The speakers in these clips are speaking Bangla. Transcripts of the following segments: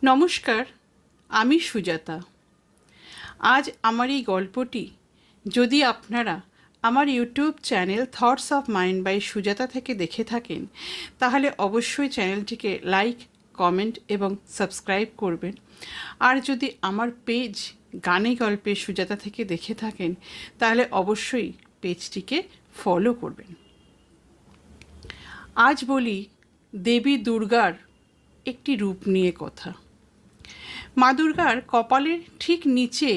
নমস্কার, আমি সুজাতা। আজ আমার এই গল্পটি যদি আপনারা আমার YouTube channel thoughts of mind by Sujata থেকে দেখে থাকেন, তাহলে অবশ্যই চ্যানেলটিকে লাইক, কমেন্ট এবং সাবস্ক্রাইব করবেন। আর যদি আমার পেজ গানে গল্পে সুজাতা থেকে দেখে থাকেন, তাহলে অবশ্যই পেজটিকে ফলো করবেন। আজ বলি দেবী দুর্গার একটি রূপ নিয়ে কথা। মা দুর্গার কপালের ঠিক নিচে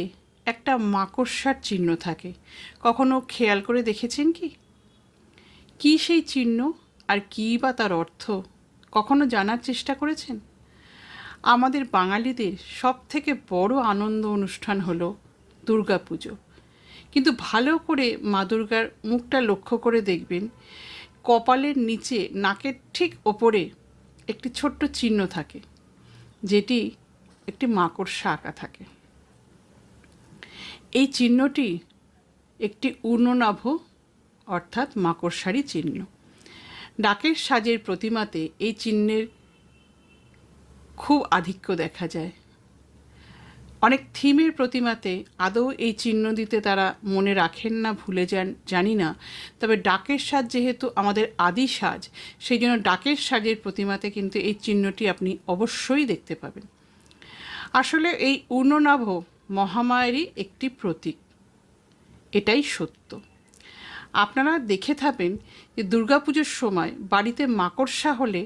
একটা মাকড়সার চিহ্ন থাকে। কখনো খেয়াল করে দেখেছেন কি? কী সেই চিহ্ন আর কী বা তার অর্থ কখনো জানার চেষ্টা করেছেন? আমাদের বাঙালিদের সবথেকে বড় আনন্দ অনুষ্ঠান হলো দুর্গাপুজো। কিন্তু ভালো করে মা দুর্গার মুখটা লক্ষ্য করে দেখবেন, কপালের নিচে নাকের ঠিক ওপরে একটি ছোট্ট চিহ্ন থাকে, যেটি একটি মাকড়সা আঁকা থাকে। এই চিহ্নটি একটি ঊর্ণনাভ অর্থাৎ মাকড়সারই চিহ্ন। ডাকের সাজের প্রতিমাতে এই চিহ্নের খুব আধিক্য দেখা যায়। অনেক থিমের প্রতিমাতে আদৌ এই চিহ্ন দিতে তারা মনে রাখেন না, ভুলে যান জানি না। তবে ডাকের সাজ যেহেতু আমাদের আদি সাজ, সেই জন্য ডাকের সাজের প্রতিমাতে কিন্তু এই চিহ্নটি আপনি অবশ্যই দেখতে পাবেন। আসলে এই ঊর্ণনাভ মহামায়ারই একটি প্রতীক, এটাই সত্য। আপনারা দেখে থাকবেন যে দুর্গাপুজোর সময় বাড়িতে মাকড়সা হলে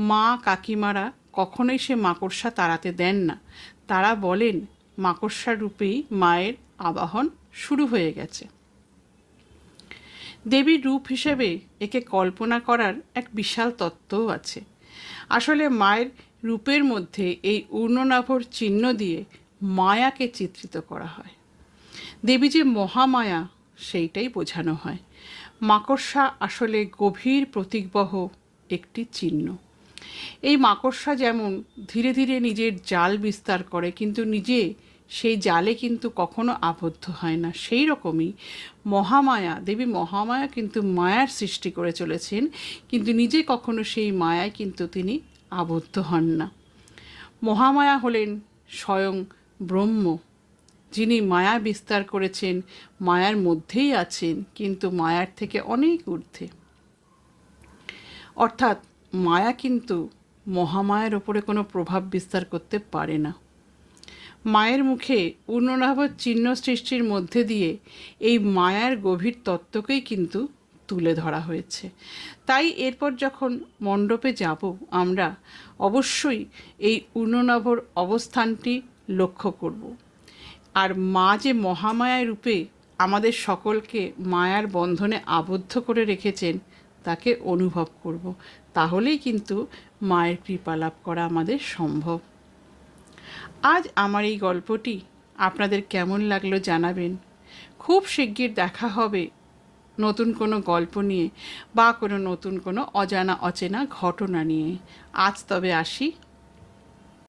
মা কাকিমারা কখনোই সে মাকড়সা তাড়াতে দেন না। তারা বলেন মাকড়সার রূপেই মায়ের আবাহন শুরু হয়ে গেছে। দেবীর রূপ হিসেবে একে কল্পনা করার এক বিশাল তত্ত্বও আছে। আসলে মায়ের রূপের মধ্যে এই ঊর্ণনাভর চিহ্ন দিয়ে মায়াকে চিত্রিত করা হয়। দেবী যে মহামায়া সেইটাই বোঝানো হয়। মাকড়সা আসলে গভীর প্রতীকবহ একটি চিহ্ন। এই মাকড়সা যেমন ধীরে ধীরে নিজের জাল বিস্তার করে, কিন্তু নিজে সেই জালে কিন্তু কখনো আবদ্ধ হয় না, সেই রকমই মহামায়া, দেবী মহামায়া কিন্তু মায়ার সৃষ্টি করে চলেছেন, কিন্তু নিজে কখনো সেই মায়ায় কিন্তু তিনি আবদ্ধ হন না। মহামায়া হলেন স্বয়ং ব্রহ্ম, যিনি মায়া বিস্তার করেছেন, মায়ার মধ্যেই আছেন, কিন্তু মায়ার থেকে অনেক ঊর্ধ্বে। অর্থাৎ মায়া কিন্তু মহামায়ার ওপরে কোনো প্রভাব বিস্তার করতে পারে না। মায়ের মুখে ঊর্ণনাভ চিহ্ন সৃষ্টির মধ্যে দিয়ে এই মায়ার গভীর তত্ত্বকেই কিন্তু তুলে ধরা হয়েছে। তাই এরপর যখন মণ্ডপে যাব, আমরা অবশ্যই এই ঊর্ণনাভর অবস্থানটি লক্ষ্য করব। আর মা যে মহামায়া রূপে আমাদের সকলকে মায়ার বন্ধনে আবদ্ধ করে রেখেছেন, তাকে অনুভব করব। তাহলেই কিন্তু মায়ের কৃপা লাভ করা আমাদের সম্ভব। আজ আমার এই গল্পটি আপনাদের কেমন লাগলো জানাবেন। খুব শিগগির দেখা হবে নতুন কোনো গল্প নিয়ে বা কোনো নতুন কোনো অজানা অচেনা ঘটনা নিয়ে। আজ তবে আসি।